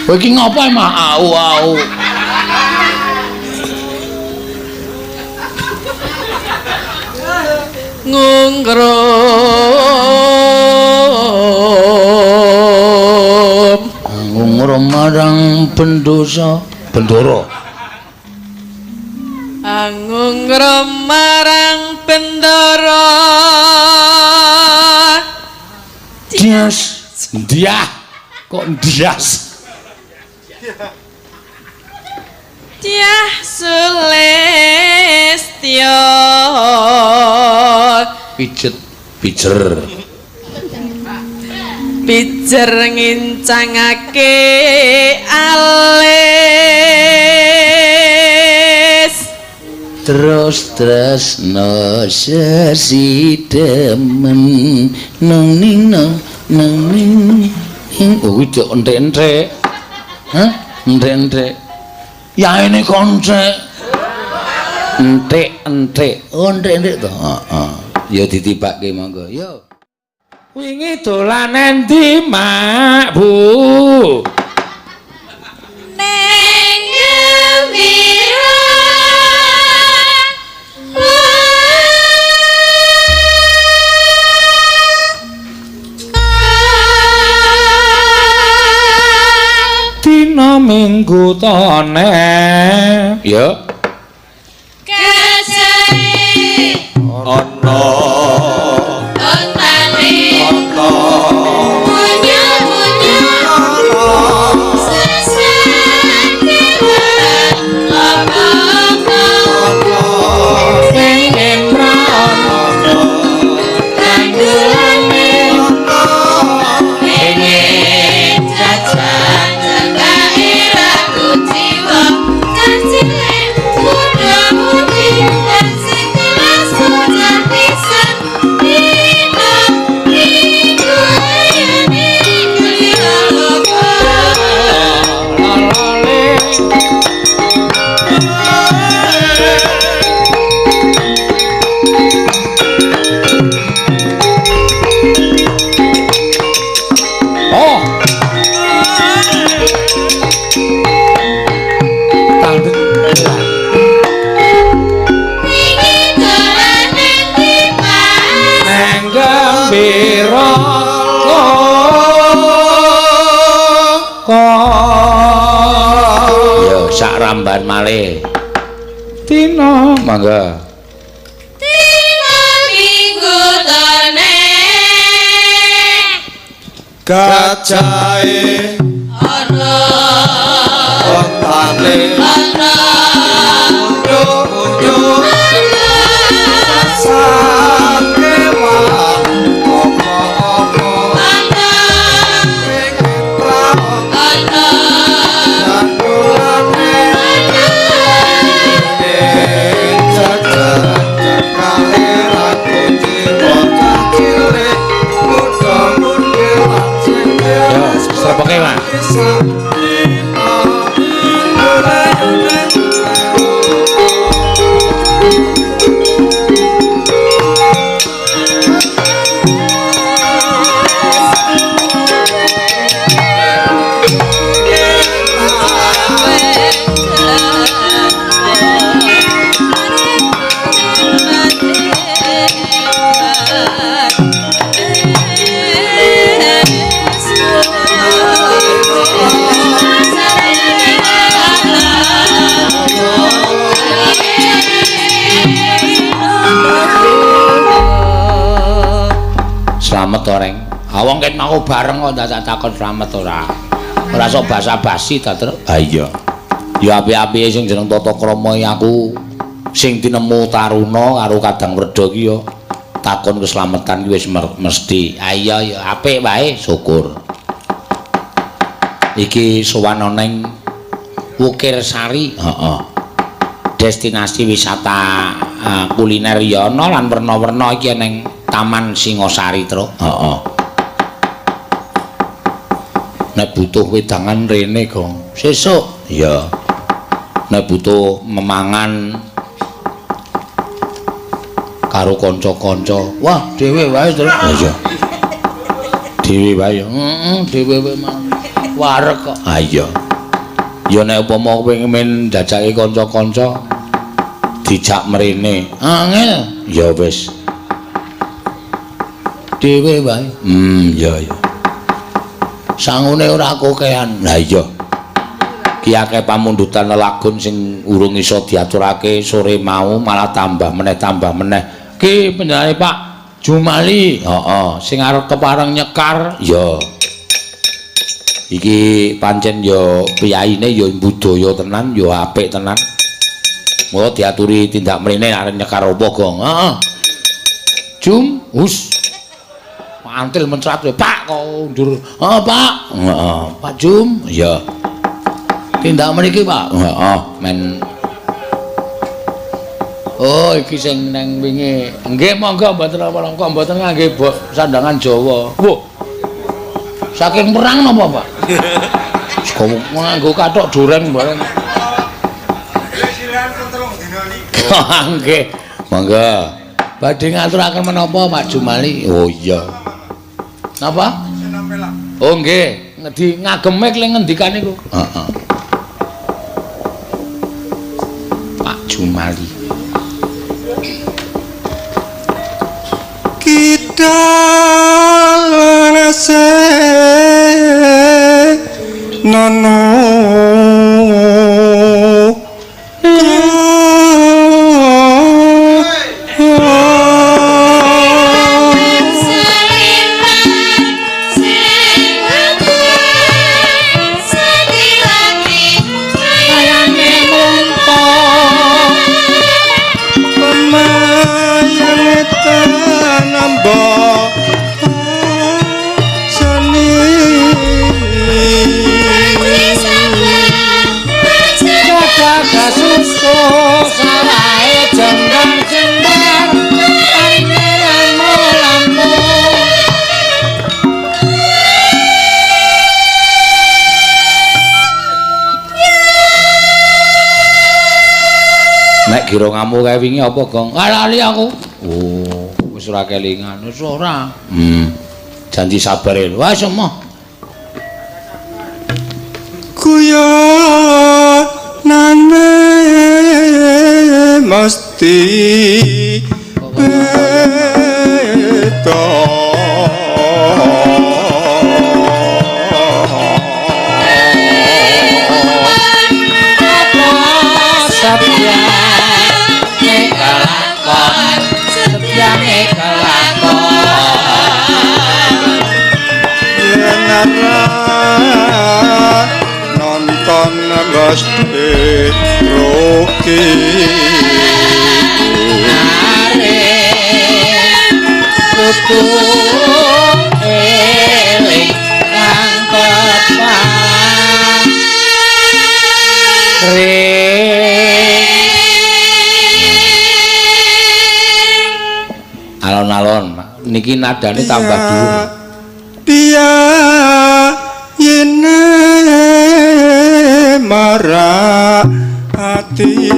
Kowe iki ngopo mah au. Ngungrum marang pendosa bendoro ngungrum marang bendoro dias kok dias Dyah Sulistya pijer ngincangake alis terus no sesidemen nang ning oh itu entek hah entek ya ini kontek entek to ya ditibake monggo yo wingi dolan endi mak Bu ning gembira dina minggu tone ya kajane ana sak ramban malih dina mangga dina minggu tone gajahe ana ontane ana unjuk Oke, Mas. Slamet oreng. Awong ket mau bareng kok tak takon slamet ora. Ora sok basa-basi ta, Tru. Ha iya. Ya apik-apike sing jeneng tata krama aku sing tinemu taruna karo Kadang Werda ki ya takon keslametan ki wis mesti. Ha iya ya apik wae, syukur. Iki sowan ning Wukir Sari, heeh. Destinasi wisata kuliner ya ana lan werna-werna iki ning Taman Singosari, Tru. Heeh. Nek butuh wedangan rene, Gong. Sesuk. Iya. Nek butuh memangan karo kanca-kanca. Wah, dhewe wae, Tru. Iya. dhewe wae. Dhewe wae mang. Wareg kok. Ah iya. Ya nek upama kowe men ndajake kanca-kanca dijak mrene. Angel. Ya wis. Dhewe wae. Ya ya. Sangune ora kokehan. Lah iya. Ki akeh pamundutan lelagon sing urung iso diaturake sore mau malah tambah meneh. Ki penjenengane Pak Jumali. Heeh, sing arep kepareng nyekar ya. Iki pancen ya piyaine ya budaya tenan, ya apik tenan. Mula diaturi tindak mrene arep nyekar apa, Gong? Heeh. Jum, hus. Mantil mencrat Pak kok undur. Heeh, Pak. Heeh, Pak Jum. Ya. Tindak mriki, Pak. Heeh, men. Oh, iki sing nang wingi. Nggih, monggo mboten apa-apa, mboten ngangge sandangan Jawa. Wah. Saking perang napa, Pak? Kok nganggo kathok dureng bareng. Silan telung dina niki. Nggih. Monggo. Badhe ngaturaken menapa, Pak Jumali? Oh iya. Napa? Oh nggih, ngedi ngageme kling ngendikan niku. Heeh. Pak Jumali. Kita lanase nono Nek kira ngamu kae wingi apa, Gong? Lali aku. Oh, wis ora kelingan. Wis ora. Janji sabar e. Wis emoh. Kuya nane mesti beto nonton Gusti Roki Kutu eling kang pepak alon-alon niki nadane tambah dhuwur. Dia yene marah hati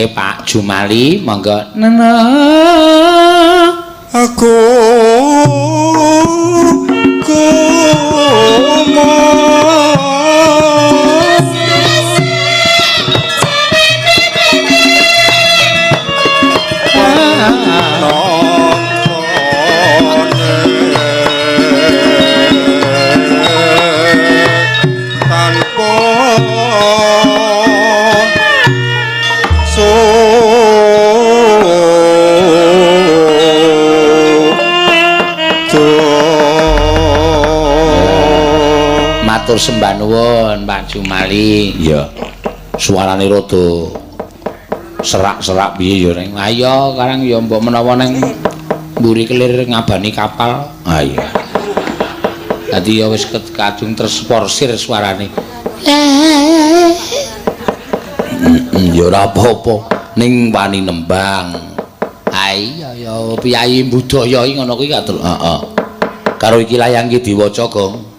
Nggih Pak Jumali, monggo. Aku Matur sembah nuwun Pak Jumali. Iya. Suarane rada serak-serak piye ya ning. Ayo karang ya mbok menawa ning mburi kelir ngabani kapal. Ah iya. Dadi ya wis kadung tersporsir suarane. Ya ora apa-apa ning wani nembang. Ah iya ya piyayi budaya iki ngono kuwi katul. Heeh. Karo iki layang iki diwaca, Gong.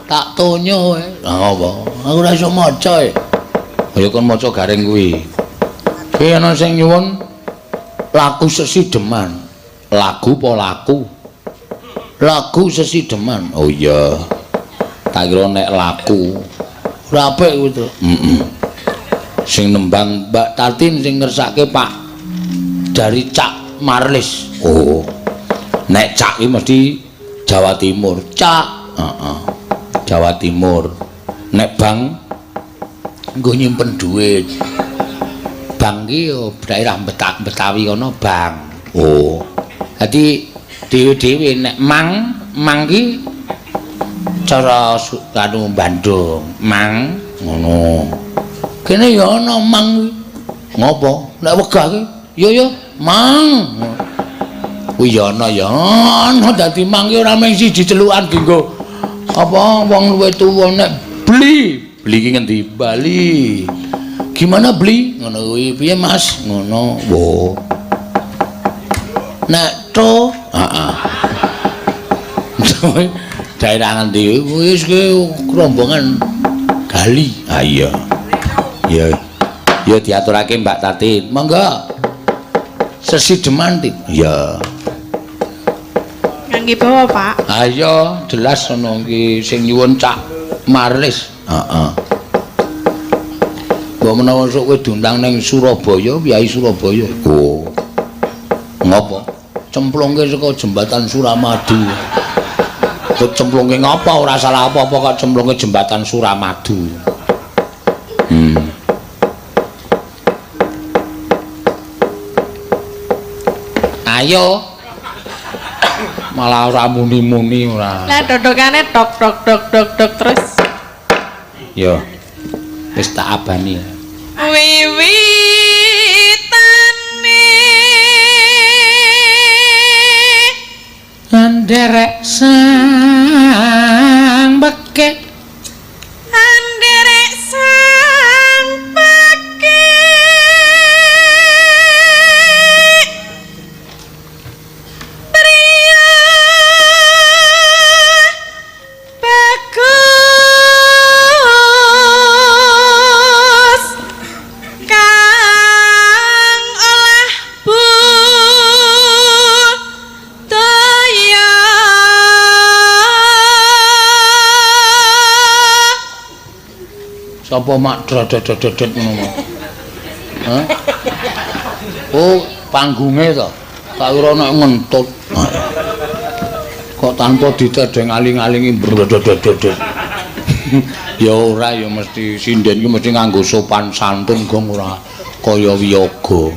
Tak tonyo apa aku ora iso maca ya kon maca garing kuwi ki ana sing nyuwun lagu sesideman lagu apa lagu sesideman oh iya tak kira nek laku ora apik kuwi to sing nembang Mbak Tatin sing ngersake Pak dari Cak Marlis oh nek Cak iki mesti Jawa Timur Cak heeh Jawa Timur. Nek bang nggo nyimpen dhuwit. Bang ki yo daerah Betawi kono bang. Oh. Dadi dhewe-dhewe nek mang ki cara kanu Bandung, mang ngono. Kene yo ana mang ngopo? Nek wegah ki yo mang. Kuwi yo ana dadi mang ki ora mung siji celukan dienggo apa wong luwih tuwa nek beli ki ngendi Bali gimana beli ngono kuwi piye Mas ngono wo nek to heeh daerah ngendi wis ke rombongan Gali ah iya ya diaturake Mbak Tatin monggo sesideman ya Kangge bawa, Pak. Ayo, jelas ngono iki sing nyuwun Cak Marlis. Heeh. Mbok menawa sok kowe diundang ning Surabaya, Kyai Surabaya. Oh. Ngopo? Cemplungke saka jembatan Suramadu. Kok cemplungke ngapa ora salah apa-apa kok cemplungke jembatan Suramadu. Ayo. Malah ora muni-muni ora. Lah dodokane dok terus. Yo. Wis tak abani. Wiwitane Anderek sang bekek anderek sang pake pria bagus kang olah budaya sapa mak drededredet ngono. Hah? Oh, panggunge to. Tak kira nek ngentut. Kok tanpa ditedeng aling-alingi brededredet. Ya ora ya mesti sinden ki mesti nganggo sopan santun Gong ora kaya wiyaga.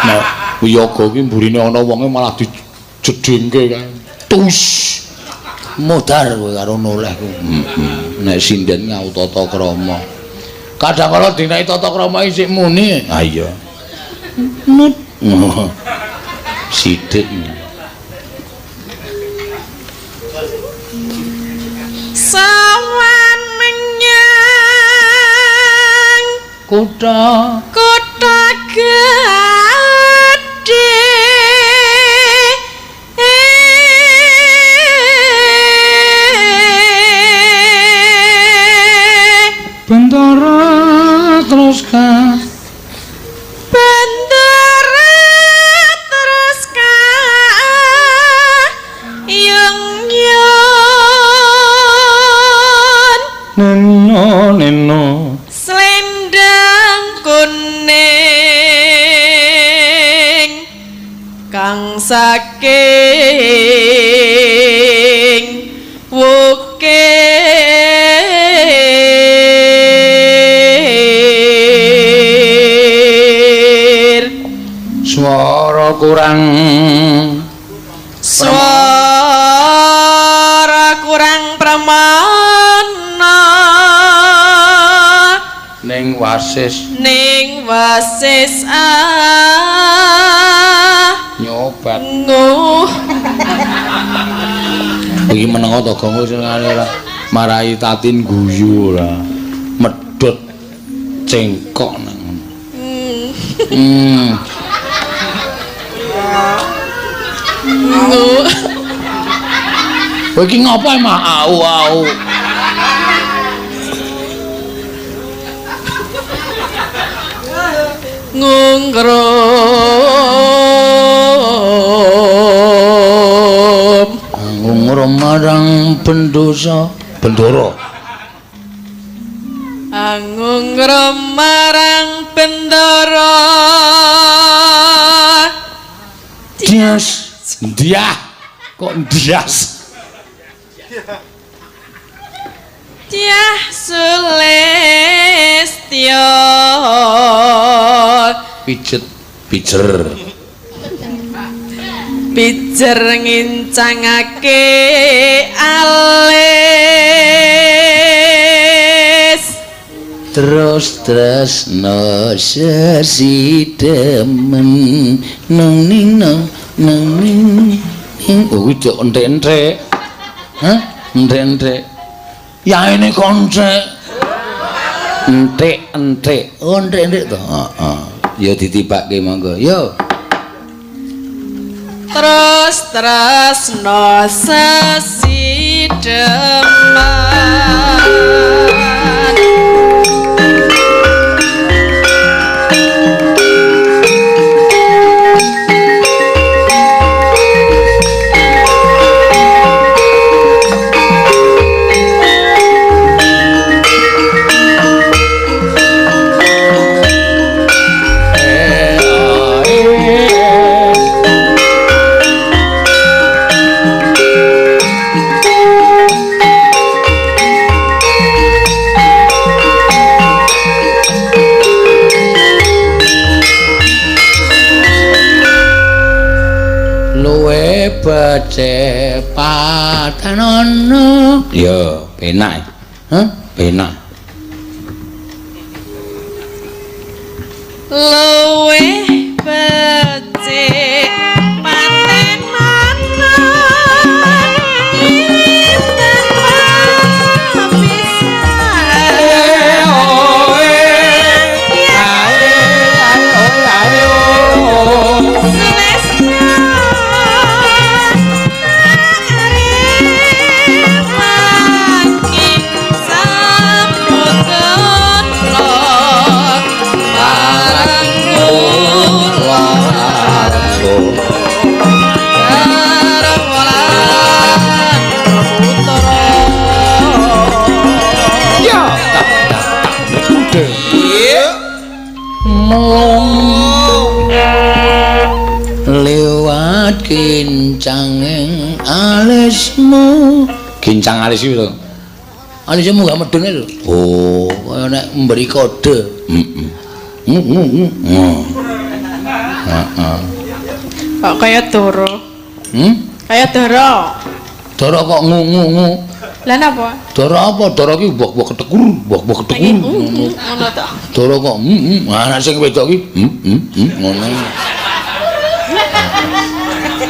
Nek wiyaga ki mburine ana wonge malah dijedhingke kae. Tus. Modar kowe karo noleh ku. Nek sinden ngau tata krama. Kadang kala dinai tata krama isih muni. Ha iya. Nut. Sithik. Sawan menyang Kutha gedhe Bentara terus kang saking wukir swara kurang pramana ning wasis nyobat iki menengo to gongo senengane ora marai tatin guyu ora medhot cengkok nang kowe iki ngopo emang au ngungrum marang pendosa bendoro ngungrum marang bendoro dias dia kok dias Dyah Sulistya pijer ngincangake alis terus no sesidemen nang ning oh itu entek hah entek ya ini konsep entek oh entek to ya ditibake monggo yo terus no sesidemen Kecepatan ono ya penak penak luwih becik paten ana lewat kincanging alismu kincang alis itu lho alismu gak medene lho oh kaya nek memberi kode kok kaya doro kaya doro kok ngu lah napa doro apa doro ki mbok ketekur mbok ketekur ngono ta doro kok ana sing wedok ki ngono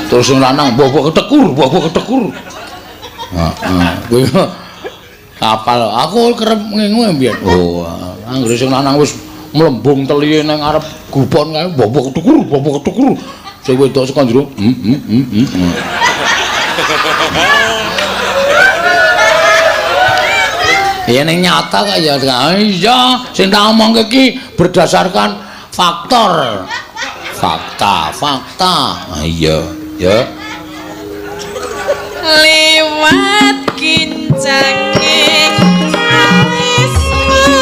terus sing lanang mbok ketekur heeh kapal aku kerep ngengu mbiyen oh anggere sing lanang wis mlembung telihe nang arep gubon kae mbok ketekur sing wedok saka njero ya ning nyata kok ya iya sing tak omongke iki berdasarkan fakta iya ya liwat kincanging alismu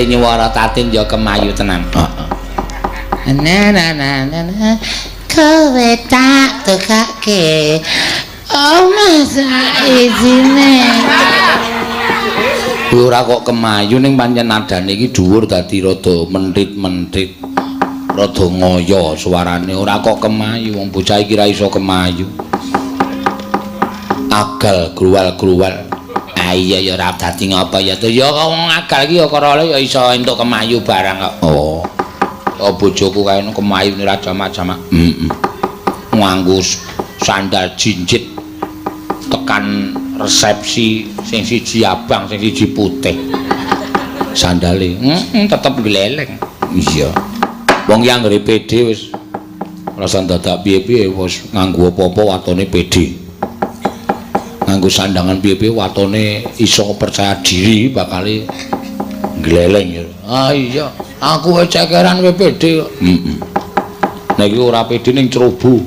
Nyuwara tatin ya kemayu tenan. Na kowe tak tukake. Oh masa izine. Ora kok kemayu ning pancen nadane iki dhuwur dadi rada menthit-menthit. Rada ngoyo suarane ora kok kemayu wong bocah iki ra iso kemayu. Agal gruwal-gruwal. Iya ya ora dadi ngapa ya to ya wong agal iki ya karole ya iso entuk kemayu barang kok. Oh. Oh bojoku kae kemayu ora jamak-jamak. Nganggo sandal jinjit tekan resepsi sing siji abang sing siji putih. Sandale tetep gleleng. Iya. Wong yang nggere PD wis rasa dadak piye-piye wis nganggo apa-apa watone PD. Nganggo sandangan piye-piye watone iso percaya diri bakale gleleng ya. Ah iya, aku wis cekeran kowe pede. Nek iki ora pede ning Cerobo.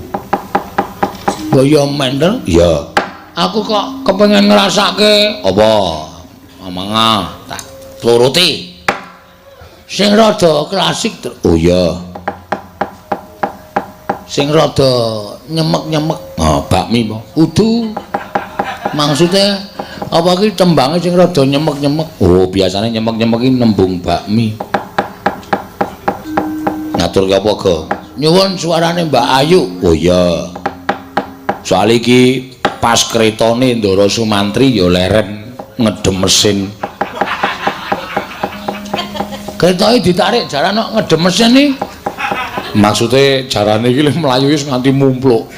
Kok ya mendel? Ya. Aku kok kepengin ngrasake apa? Omong tak turuti. Sing rada klasik. Oh iya. Sing rada nyemek-nyemek. Oh, bakmi po. Kudu maksudnya apa iki tembange sing rada nyemek-nyemek. Oh, biasane nyemek-nyemek iki nembung bakmi. Ngatur apa, Go? Nyuwun suarane Mbak Ayu. Oh iya. Soal iki pas kretane Ndara Sumantri ya leren ngedem mesin. Keretae ditarik jarane ngedem mesin iki. Maksude jarane iki mlayu wis nganti mumpluk.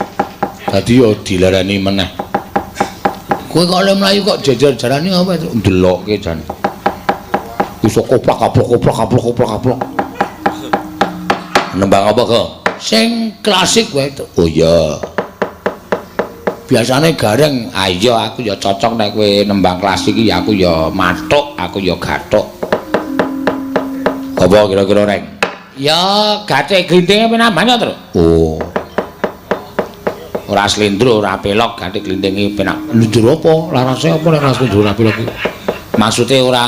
Dadi ya dilarani meneh. Kowe kok oleh mlayu kok jejer jarane apa itu? Ndelokke jan. Iso koplak-koplak. Nembang apa kok? Sing klasik wae itu. Oh iya. Biasane gareng. Ah iya aku ya cocok nek kowe nembang klasik iki aku ya mathuk, aku ya gathuk. Apa kira-kira reng? Ya gathik glindinge penambane terus. Oh. Ora slendro, ora pelok, ganti glindinge penak. Slendro apa? Larase apa nek ora slendro ora pelok iki? Maksude ora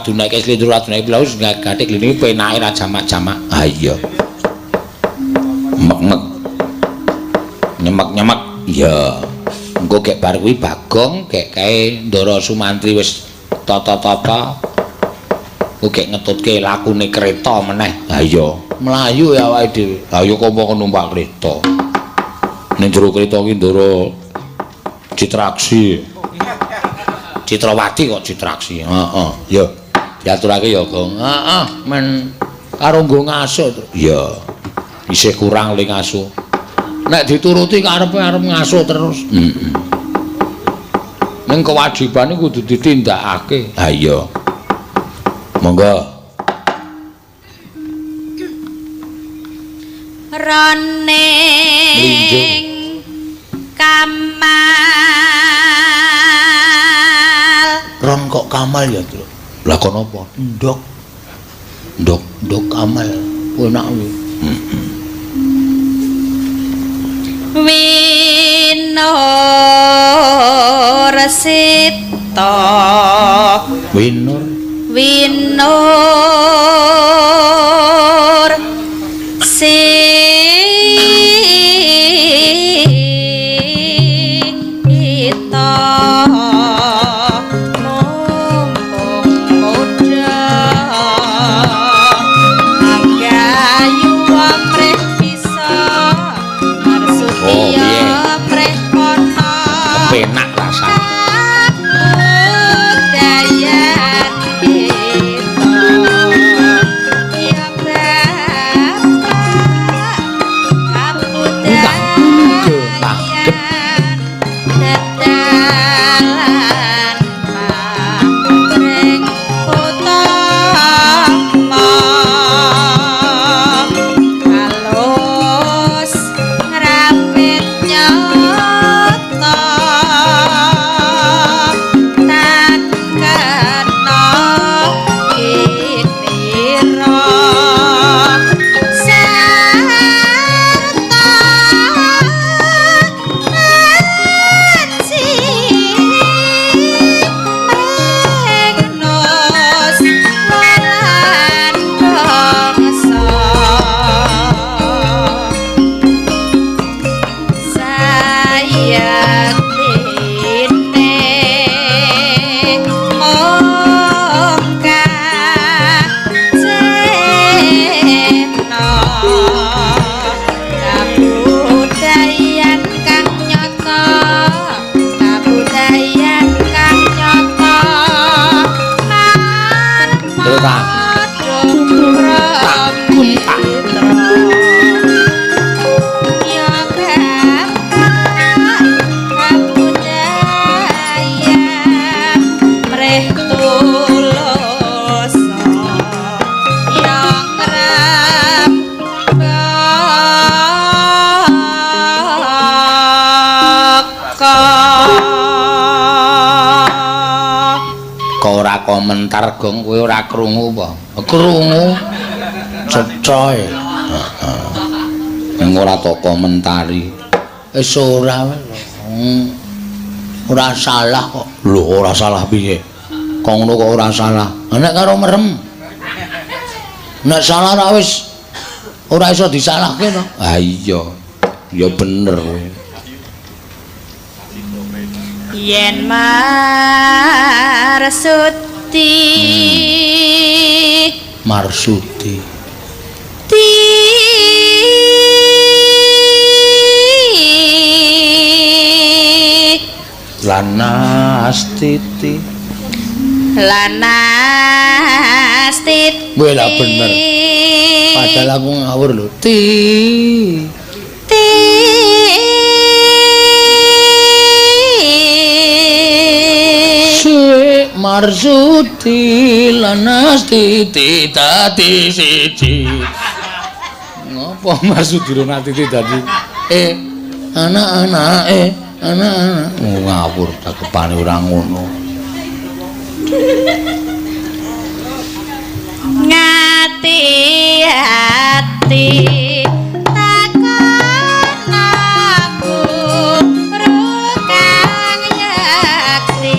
dunake slendro, ora dunake pelok, ganti glindinge penake ra jamak-jamak. Ah iya. Mek-mek. Nyemek-nyemek. Iya. Engko gek bar kuwi Bagong, gek kae Ndara Sumantri wis tata-tata. Engko gek ngetutke lakune kereta meneh. Ah iya. Melayu ya awake dhewe. Ha ya kok numpak kereta. Ning jero kreta iki Ndara Citraksi. Citrawati kok Citraksi. Heeh. Ya. Diaturake ya, Gong. Heeh, men karo nggo ngasuh. Iya. Isih kurang le ngasuh. Nek dituruti karepe arep ngasuh terus. Ning kewajibane kudu ditindakake. Ha iya. Monggo. Roning Kamal. Ron kok Kamal ya, Tru? Lah kon apa? Ndok. Ndok Kamal. Enak kuwi. Winur Sita. Winur Sita mumpung muda anggayu amrih bisa marsupia amrih kono penak rasane. Dayan kita ya Kok ora komentar Gong, kowe ora krungu apa? Krungu. Cecoy. Heeh. Ning ora tok komentari. Wis ora ora salah kok. Lho ora salah piye? Kok ngono kok ora salah? Nek karo merem. Nek salah ra wis ora iso disalahke to. Ha iya. Ya bener kowe. Yen Marsudi Lanastiti Weh lah bener padahal aku ngawur lho Marsudi Lanastiti tadi siji ngopo Marsudi Lanastiti tadi anak-anak ngawur cakepane ora ngono ngati-hati takon aku rukang yakti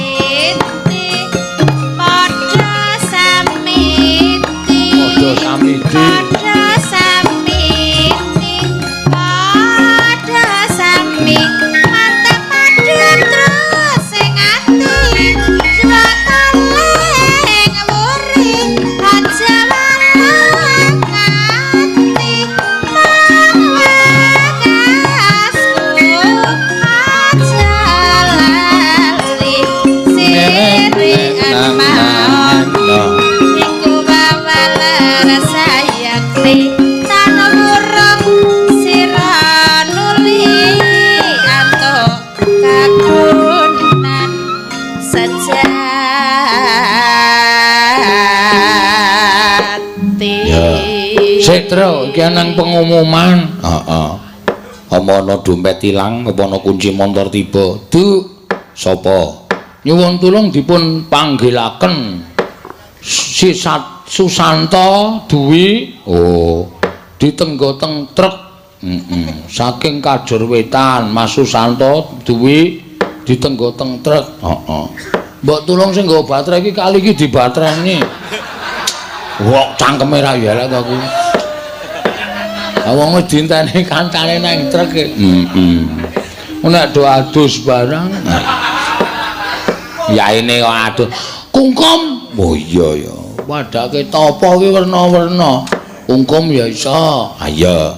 padha samiti mantep padha terus sing ati jwakaleng wuri aja ngati mawakasku aja lali siri mau iku bawaler sayakti tanah burung sira nuli antuk kagunan sejati sik tro iki nang pengumuman heeh apa ana dompet ilang apa ana kunci motor tiba sapa nyuwun tulung dipun panggilaken si Susanto Dwi ditenggoteng truk saking Kajur Wetan Mas Susanto Dwi ditenggoteng truk mbok tulung sing nggo baterai iki kali iki dibatreni wong cangkeme ra ya lek aku wong wis dinteni kancane nang truk nek do adus barang yaine kok adus kungkum oh iya ya padake topo ki werna-werna kungkum ya iso ayo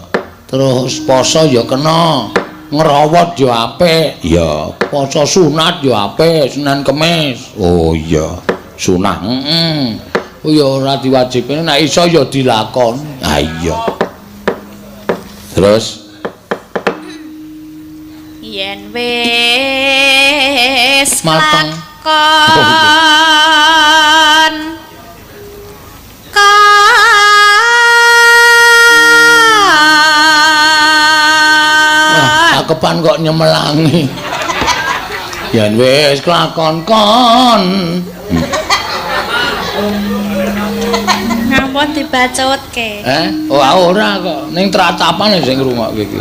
terus poso ya kena ngrawat ya apik ya poso sunat ya apik Senin Kemis oh iya sunah oh ya ora diwajibne nek iso ya dilakon ha iya terus yen wis mateng cakepan kok nyemelangi yen wis kelakon kon ngampun dibacutke ora kok ning tratapan sing ngrungokke iki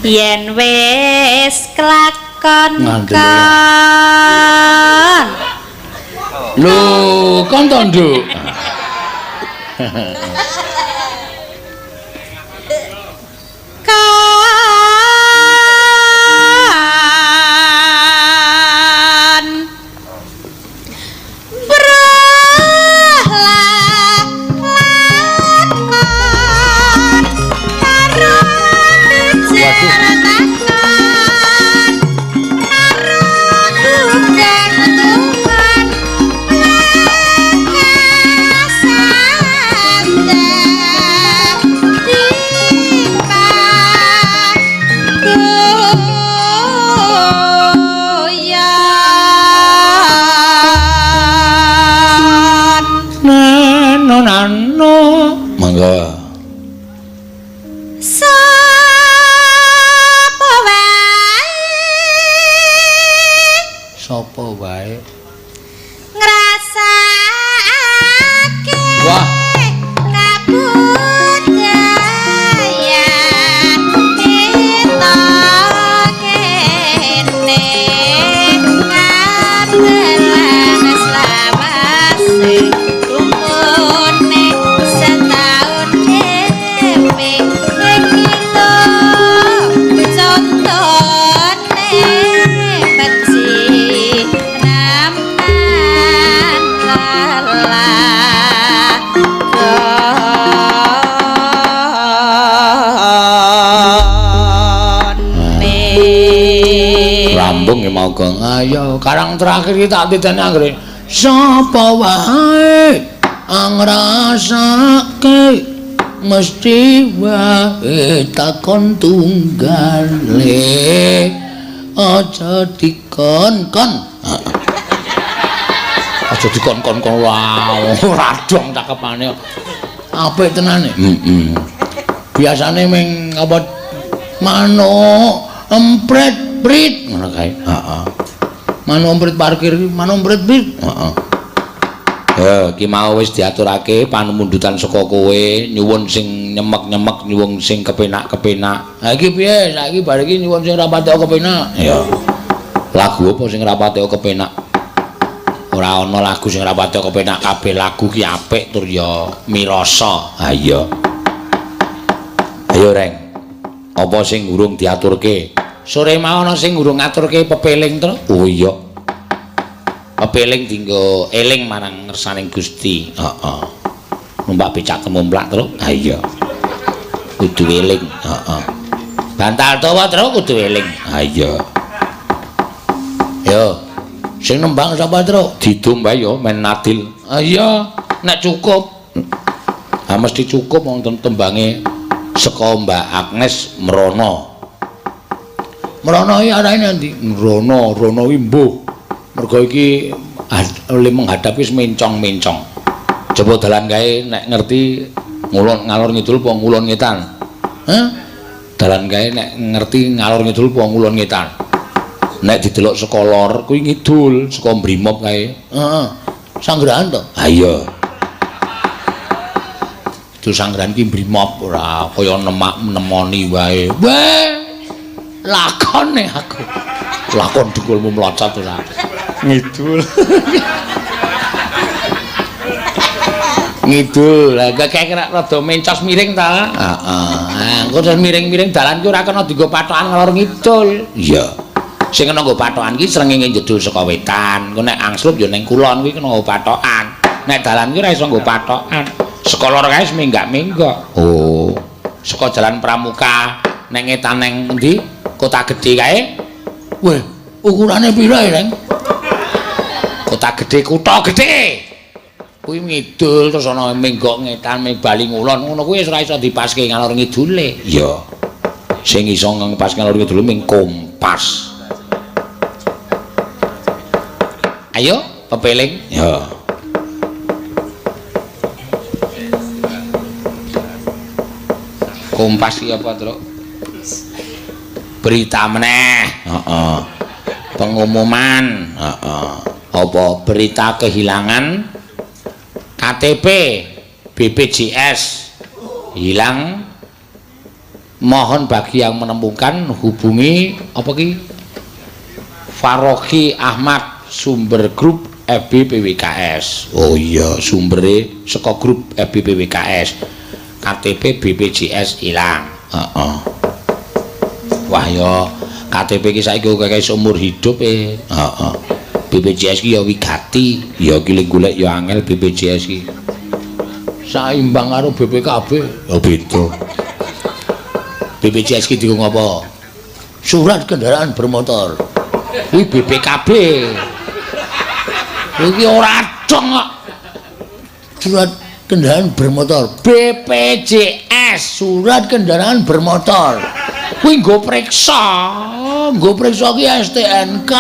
yen wis kelakon lho kon to nduk sapa wae. Ngrasake Wah, kabudaya kita kene ngabelan selawase umune setahun dhewe iki lho contone beci raman lala rambung ya mau gong. Ayo, karang terakhir kita titeni anggere. Sapa wae angrasake mesti wae takon tunggale. Aja dikon-kon. Aja dikon-kon wow, radong cakepane. Apik tenane. Biasane ming apa manuk empret brit ngono kae. Heeh. Manuk empret parkir, manuk empret brit. Heeh. Ya, iki mau wis diaturake panemundutan saka kowe, nyuwun sing nyemek-nyemek, nyuwun sing kepenak-kepenak. Ha iki piye? Saiki bar iki nyuwun sing rapate kepenak. Ya. Lagu apa sing rapate kepenak? Ora ana lagu sing rapate kepenak, kabeh lagu ki apik tur ya mirasa. Ha iya. Ayo Reng. Apa sing urung diaturke? Sore mau ana sing urung ngaturke pepeling to? Oh iya. Pepeling dinggo eling marang ngersaning Gusti. Heeh. Numpak becak kemumplak terus. Ha iya. Kudu eling. Heeh. Bantal dawa terus kudu eling. Ha iya. Yo. Sing nembang sapa terus? Didum bae yo men Nadil. Ha iya, nek cukup. Ha mesti cukup wonten tembange saka Mbak Agnes Mrono. Mrono iki arane ndi? Mrono iki mbuh. Mergo iki menghadapi mencong-mencong. Coba dalan kae nek ngerti ngulon ngalor ngidul apa ngulon ngetan. Hah? Dalan kae nek ngerti ngalor ngidul apa ngulon ngetan. Nek didelok saka lor kuwi ngidul, saka Brimob kae. Heeh. Sanggrahan to? Ha iya. Itu sanggrahan ki Brimob ora kaya nemoni wae. Weh. Lakone aku. Lakon dukulmu mlocot ora. ngidul. Ngidul. Lah kayak rada mencos miring ta? Heeh. Engko miring-miring dalan ki ora kena dienggo patokan ngalor ngidul. Iya. Sing kena nggo patokan ki srengenge jedul saka wetan. Engko nek angslup ya ning kulon kuwi kena nggo patokan. Nek dalan ki ora iso nggo patokan. Saka lor kae menggak-menggok. Oh. Saka jalan Pramuka ning ngetan ning endi? Kota Gedhe kae. Weh, ukurane pira, Reng? Kota Gedhe, Kutha Gedhe. Kuwi ngidul terus ana menggok ngetan bali ngulon. Ngono kuwi wis ora iso dipaske ngalor ngidule. Iya. Sing iso ngepaske ngalor ngidule ming Kompas. Ayo, pepeling. Ya. Kompas iki apa, Truk? Berita meneh. Heeh. Pengumuman. Heeh. Apa berita kehilangan KTP BPJS hilang. Mohon bagi yang menemukan hubungi apa ki? Faroki Ahmad, sumber grup FB PWKS. Oh iya, sumbere saka grup FB PWKS. KTP BPJS ilang. Heeh. Wah ya, KTP ki saiki kaya seumur hidup Heeh. BPJS ki ya wigati, ya ki golek ya angel BPJS ki. Saimbang karo BPKB, ya beda. BPJS ki dienggo apa? Surat kendaraan bermotor. Kuwi BPKB. Iki ora dong kok. Surat kendaraan bermotor BPJS, surat kendaraan bermotor. Kuwi nggo priksa ki STNK.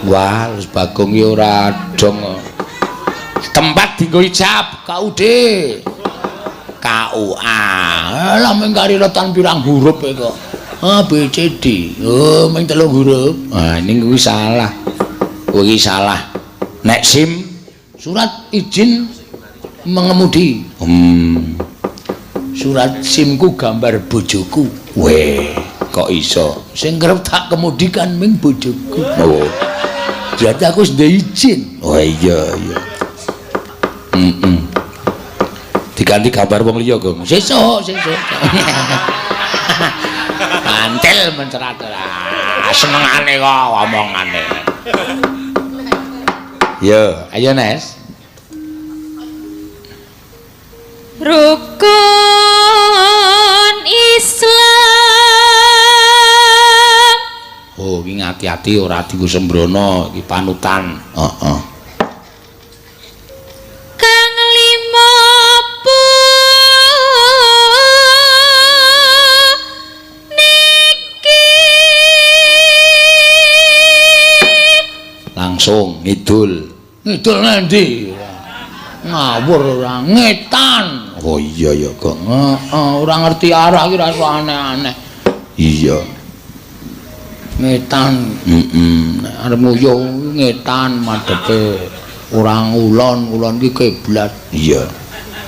Wah, wis Bagong ki ora dong. Tempat dienggo ijab KUD. KUA. Lah mung kariretan pirang huruf kok. A B C D. Oh, mung 3 huruf. Ah, ning kuwi salah. Kuwi salah. Nek SIM surat izin mengemudi. Surat SIM-ku gambar bojoku. Weh, kok iso? Sing kerep tak kemudikan ming bojoku. Oh. Berarti aku sudah izin. Oh iya. Diganti gambar wong liya, Gong. Sesuk. Mantel mencerat ora. Senengane kok omongane. Yo, ayo Nes. Rukun Islam. Oh, iki ngati-ati ora dienggo sembrono, iki panutan. Heeh. Kang lima Langsung ngidul ngendi ngawur ora ngetan. Oh iya ya kok ora ngerti arah iki rasa aneh-aneh. Iya ngetan arep nguyuh ngetan madhepe ora ngulon iki kiblat. Iya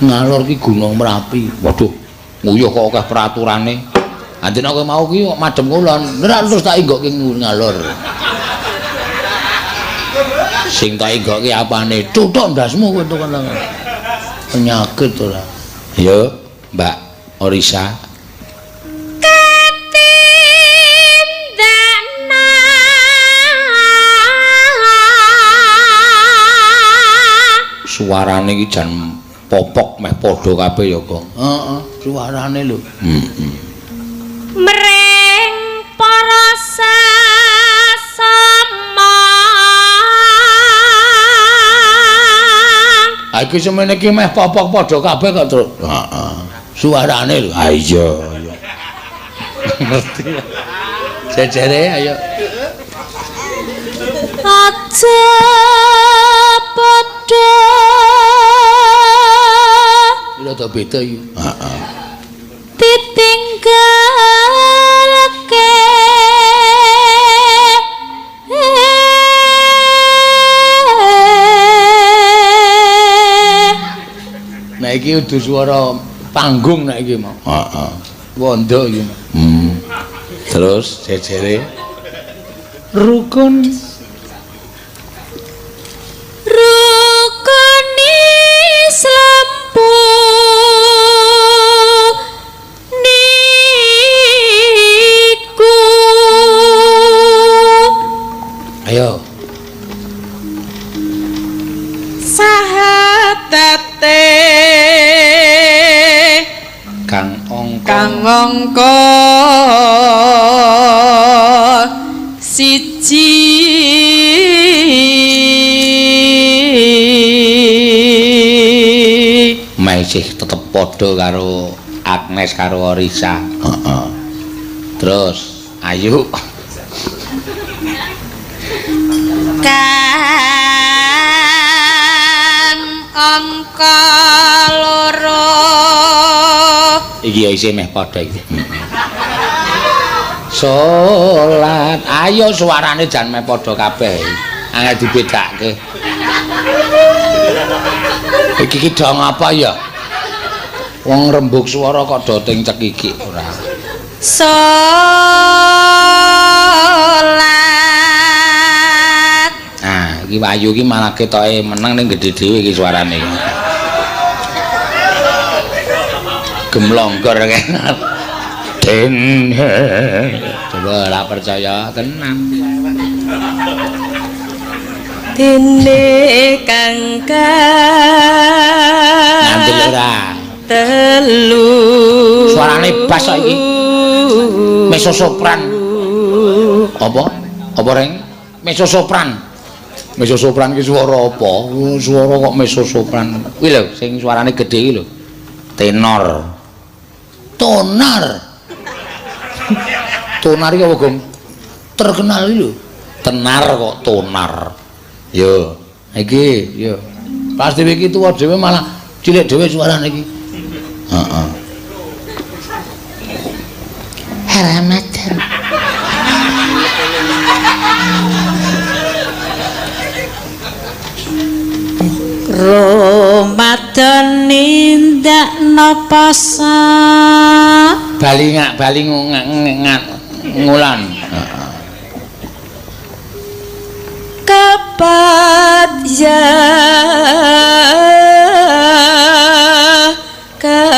ngalor iki Gunung Merapi. Waduh nguyuh kok akeh peraturane. Anjen kowe mau ki kok madhep ngulon ora terus tak inggokke ngalor. Sing tak inggokke apane? Cuthuk ndasmu kowe to kan. Penyakit ora. Yo, Mbak Orisa. Katindana. Suarane iki jan popok meh padha kabeh ya, Kong. Heeh, suarane lho. Mring para sasama. Iki semene iki meh popok padha kabeh kok, Truk. Heeh. Suarane lho. Ha iya. Ngerti. Jejere ayo. Aja padha. Rada beda iki. Heeh. Ditinggalke. Nah iki udah suara panggung nek iki mau. Heeh. Wondo iki. Terus jejere rukun Islam niku. Ayo. Sahatate Kang Angka siji masih tetep padha karo Agnes karo Orisa. Heeh. Terus ayo Kan angka loro iki isih meh padha iki. Salat, ayo suarane jan meh padha kabeh. Angel dibedakake. Iki dong apa ya? Wong rembug swara kok doting cekiki ora. salat. Nah, iki Wayu iki malah ketoke meneng ning gedhe dhewe iki suarane. Gemlonggor kan. Den. Coba ora percaya tenang. dene kangkang Nganti ora. telu Suarane bas saiki. Meso sopran. Apa reng? Meso sopran. Meso sopran ki swara apa? Swara kok meso sopran. Kuwi lho sing suarane gedhe iki lho. Tenor. Tonar. Tonar iki apa, Gong? Terkenal iki lho. Tenar kok tonar. Yo, iki yo. Pas dhewe iki tuwa dhewe malah cilik dhewe suarane iki. Heeh. Ramadan. Ramadan nindakno poso Bali ngulan. kapat ya kat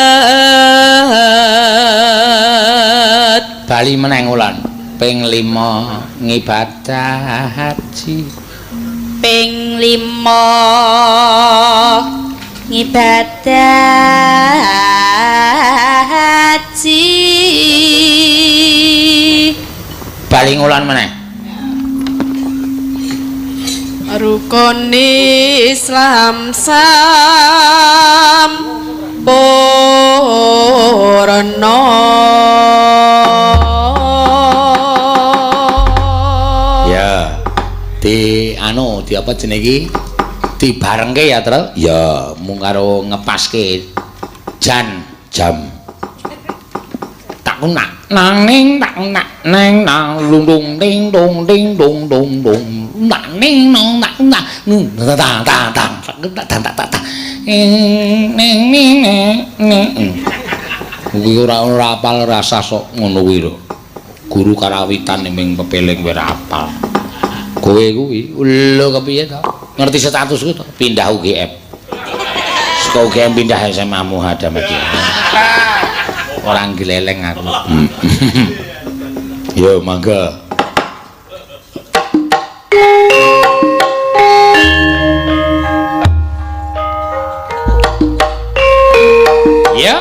Bali meneh ngulan. Ping 5 ngibadah haji. ping 5 ngibadah haji Bali ngulan meneh. rukun Islam sampurna Ya. Di apa jenenge iki? Dibarengke ya, Tru? Ya, mung karo ngepaske jam. Tak nak nang ning tak nak neng nang lung dung ding dong ding dong dong dong nak ning nang nak nak ta ta ta ta ning kuwi ora apal rasa sok ngono kuwi lho. Guru karawitan ning pepeling kowe ora apal. Kowe kuwi lho kepiye to? Ngerti statusku to? Pindah UGM. Saka UGM pindah SMA Muhammadiyah. Orang gileleng aku. Yo mangga. Ya.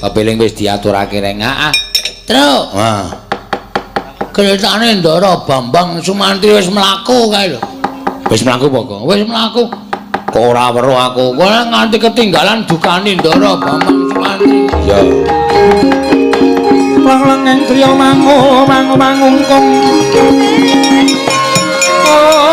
kepiling wis diaturake reng. Heeh. Truk. Wah. Keretane Ndara Bambang Sumantri wis mlaku kae lho. Wis mlaku apa kok? Wis mlaku. Kok ora weruh aku. Kowe nganti ketinggalan dukane Ndara Bambang Sumantri. Ya. Lang-lang ing griya mangungkung. Oh